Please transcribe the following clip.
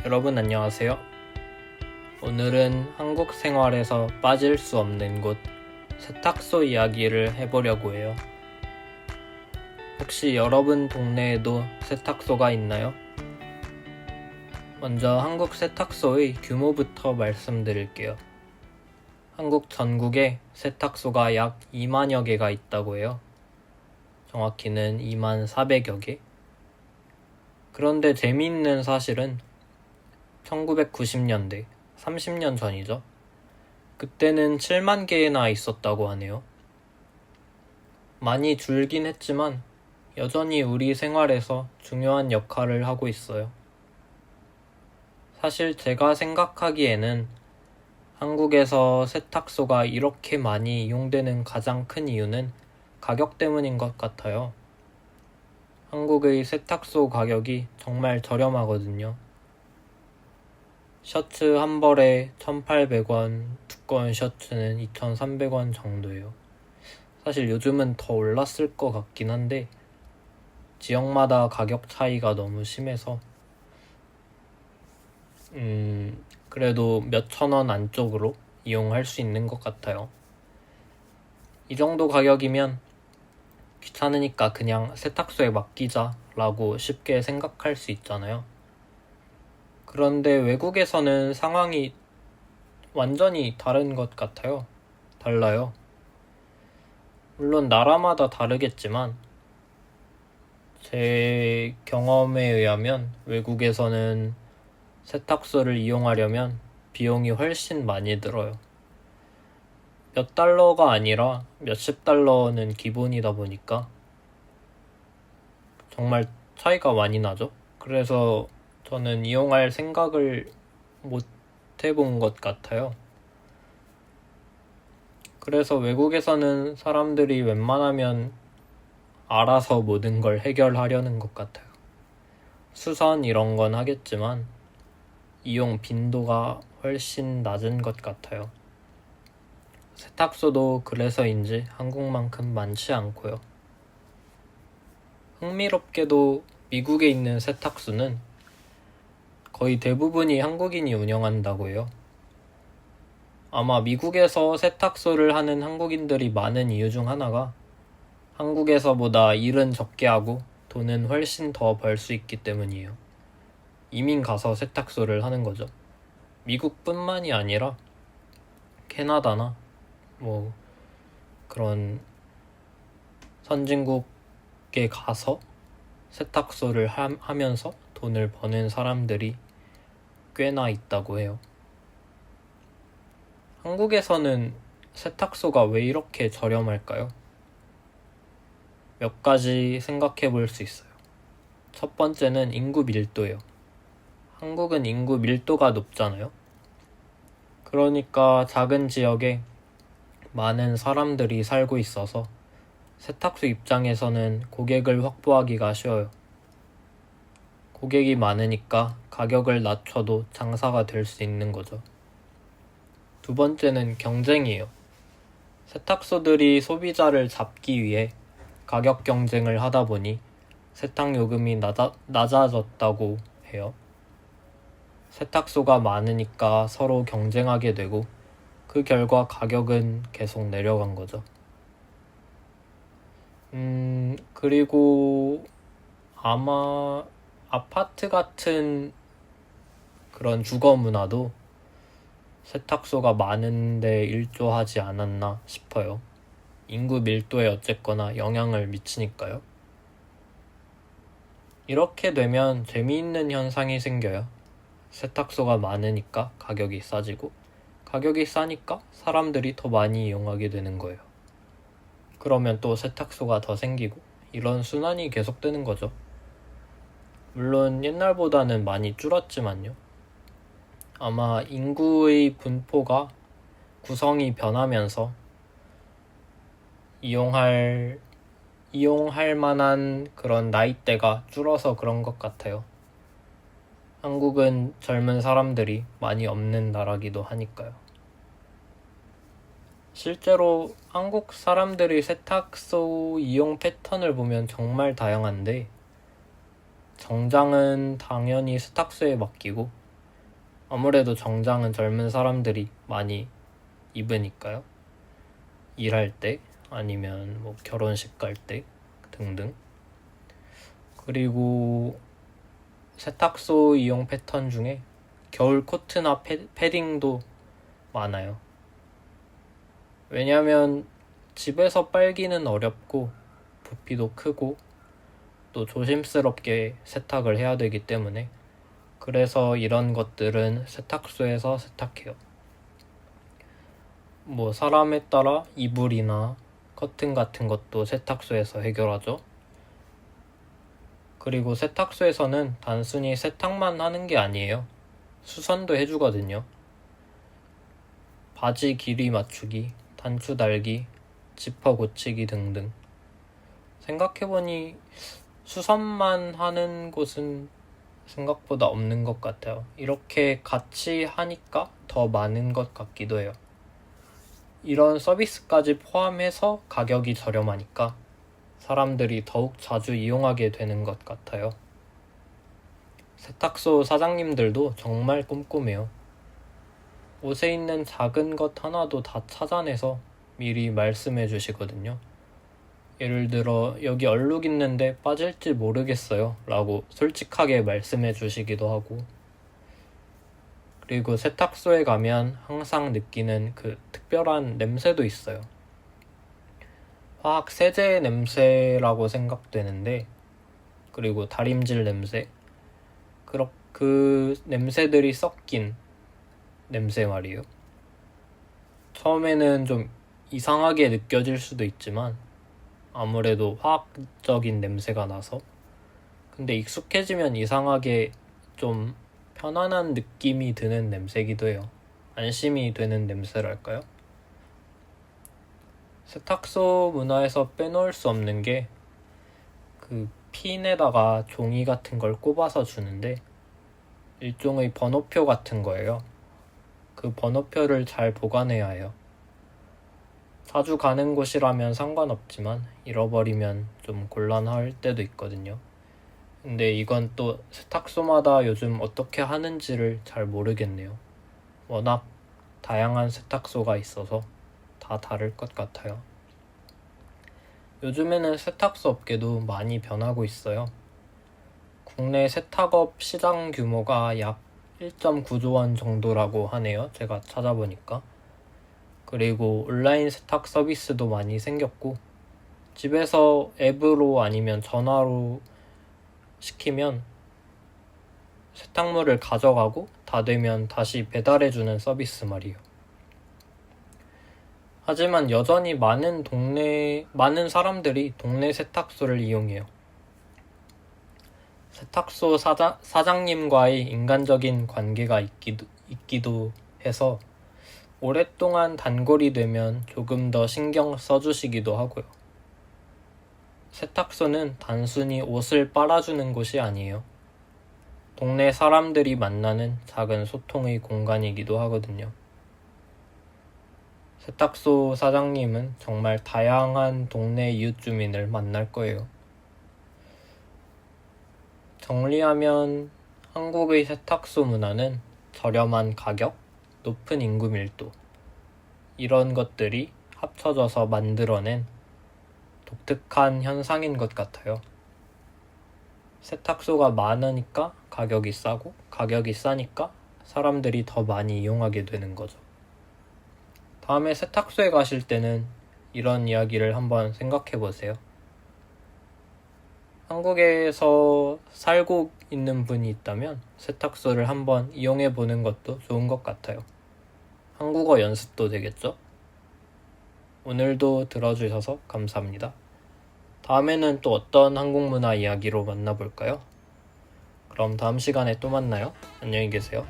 여러분 안녕하세요. 오늘은 한국 생활에서 빠질 수 없는 곳 세탁소 이야기를 해보려고 해요. 혹시 여러분 동네에도 세탁소가 있나요? 먼저 한국 세탁소의 규모부터 말씀드릴게요. 한국 전국에 세탁소가 약 2만여 개가 있다고 해요. 정확히는 2만 400여 개. 그런데 재미있는 사실은 1990년대, 30년 전이죠. 그때는 7만 개나 있었다고 하네요. 많이 줄긴 했지만 여전히 우리 생활에서 중요한 역할을 하고 있어요. 사실 제가 생각하기에는 한국에서 세탁소가 이렇게 많이 이용되는 가장 큰 이유는 가격 때문인 것 같아요. 한국의 세탁소 가격이 정말 저렴하거든요. 셔츠 한 벌에 1,800원, 두꺼운 셔츠는 2,300원 정도예요. 사실 요즘은 더 올랐을 것 같긴 한데 지역마다 가격 차이가 너무 심해서 그래도 몇천 원 안쪽으로 이용할 수 있는 것 같아요. 이 정도 가격이면 귀찮으니까 그냥 세탁소에 맡기자라고 쉽게 생각할 수 있잖아요. 그런데 외국에서는 상황이 완전히 다른 것 같아요. 달라요. 물론 나라마다 다르겠지만 제 경험에 의하면 외국에서는 세탁소를 이용하려면 비용이 훨씬 많이 들어요. 몇 달러가 아니라 몇십 달러는 기본이다 보니까 정말 차이가 많이 나죠. 그래서 저는 이용할 생각을 못 해본 것 같아요. 그래서 외국에서는 사람들이 웬만하면 알아서 모든 걸 해결하려는 것 같아요. 수선 이런 건 하겠지만 이용 빈도가 훨씬 낮은 것 같아요. 세탁소도 그래서인지 한국만큼 많지 않고요. 흥미롭게도 미국에 있는 세탁소는 거의 대부분이 한국인이 운영한다고 해요. 아마 미국에서 세탁소를 하는 한국인들이 많은 이유 중 하나가 한국에서보다 일은 적게 하고 돈은 훨씬 더 벌 수 있기 때문이에요. 이민 가서 세탁소를 하는 거죠. 미국뿐만이 아니라 캐나다나 그런 선진국에 가서 세탁소를 하면서 돈을 버는 사람들이 꽤나 있다고 해요. 한국에서는 세탁소가 왜 이렇게 저렴할까요? 몇 가지 생각해 볼 수 있어요. 첫 번째는 인구 밀도예요. 한국은 인구 밀도가 높잖아요. 그러니까 작은 지역에 많은 사람들이 살고 있어서 세탁소 입장에서는 고객을 확보하기가 쉬워요. 고객이 많으니까 가격을 낮춰도 장사가 될 수 있는 거죠. 두 번째는 경쟁이에요. 세탁소들이 소비자를 잡기 위해 가격 경쟁을 하다 보니 세탁 요금이 낮아졌다고 해요. 세탁소가 많으니까 서로 경쟁하게 되고 그 결과 가격은 계속 내려간 거죠. 그리고 아마 아파트 같은 그런 주거 문화도 세탁소가 많은데 일조하지 않았나 싶어요. 인구 밀도에 어쨌거나 영향을 미치니까요. 이렇게 되면 재미있는 현상이 생겨요. 세탁소가 많으니까 가격이 싸지고 가격이 싸니까 사람들이 더 많이 이용하게 되는 거예요. 그러면 또 세탁소가 더 생기고 이런 순환이 계속되는 거죠. 물론 옛날보다는 많이 줄었지만요. 아마 인구의 분포가 구성이 변하면서 이용할 만한 그런 나이대가 줄어서 그런 것 같아요. 한국은 젊은 사람들이 많이 없는 나라기도 하니까요. 실제로 한국 사람들이 세탁소 이용 패턴을 보면 정말 다양한데 정장은 당연히 세탁소에 맡기고 아무래도 정장은 젊은 사람들이 많이 입으니까요. 일할 때 아니면 뭐 결혼식 갈 때 등등. 그리고 세탁소 이용 패턴 중에 겨울 코트나 패딩도 많아요. 왜냐면 집에서 빨기는 어렵고 부피도 크고 또 조심스럽게 세탁을 해야 되기 때문에, 그래서 이런 것들은 세탁소에서 세탁해요. 뭐 사람에 따라 이불이나 커튼 같은 것도 세탁소에서 해결하죠. 그리고 세탁소에서는 단순히 세탁만 하는 게 아니에요. 수선도 해주거든요. 바지 길이 맞추기, 단추 달기, 지퍼 고치기 등등. 생각해보니 수선만 하는 곳은 생각보다 없는 것 같아요. 이렇게 같이 하니까 더 많은 것 같기도 해요. 이런 서비스까지 포함해서 가격이 저렴하니까 사람들이 더욱 자주 이용하게 되는 것 같아요. 세탁소 사장님들도 정말 꼼꼼해요. 옷에 있는 작은 것 하나도 다 찾아내서 미리 말씀해 주시거든요. 예를 들어 여기 얼룩 있는데 빠질지 모르겠어요 라고 솔직하게 말씀해 주시기도 하고, 그리고 세탁소에 가면 항상 느끼는 그 특별한 냄새도 있어요. 화학 세제 냄새라고 생각되는데, 그리고 다림질 냄새, 그 냄새들이 섞인 냄새 말이에요. 처음에는 좀 이상하게 느껴질 수도 있지만 아무래도 화학적인 냄새가 나서, 근데 익숙해지면 이상하게 좀 편안한 느낌이 드는 냄새기도 해요. 안심이 되는 냄새랄까요? 세탁소 문화에서 빼놓을 수 없는 게 그 핀에다가 종이 같은 걸 꼽아서 주는데, 일종의 번호표 같은 거예요. 그 번호표를 잘 보관해야 해요. 자주 가는 곳이라면 상관없지만 잃어버리면 좀 곤란할 때도 있거든요. 근데 이건 또 세탁소마다 요즘 어떻게 하는지를 잘 모르겠네요. 워낙 다양한 세탁소가 있어서 다 다를 것 같아요. 요즘에는 세탁소 업계도 많이 변하고 있어요. 국내 세탁업 시장 규모가 약 1.9조 원 정도라고 하네요. 제가 찾아보니까. 그리고 온라인 세탁 서비스도 많이 생겼고, 집에서 앱으로 아니면 전화로 시키면 세탁물을 가져가고 다 되면 다시 배달해주는 서비스 말이에요. 하지만 여전히 많은 사람들이 동네 세탁소를 이용해요. 세탁소 사장님과의 인간적인 관계가 있기도 해서 오랫동안 단골이 되면 조금 더 신경 써주시기도 하고요. 세탁소는 단순히 옷을 빨아주는 곳이 아니에요. 동네 사람들이 만나는 작은 소통의 공간이기도 하거든요. 세탁소 사장님은 정말 다양한 동네 이웃 주민을 만날 거예요. 정리하면 한국의 세탁소 문화는 저렴한 가격, 높은 인구 밀도, 이런 것들이 합쳐져서 만들어낸 독특한 현상인 것 같아요. 세탁소가 많으니까 가격이 싸고, 가격이 싸니까 사람들이 더 많이 이용하게 되는 거죠. 다음에 세탁소에 가실 때는 이런 이야기를 한번 생각해 보세요. 한국에서 살고 있는 분이 있다면 세탁소를 한번 이용해 보는 것도 좋은 것 같아요. 한국어 연습도 되겠죠? 오늘도 들어주셔서 감사합니다. 다음에는 또 어떤 한국 문화 이야기로 만나볼까요? 그럼 다음 시간에 또 만나요. 안녕히 계세요.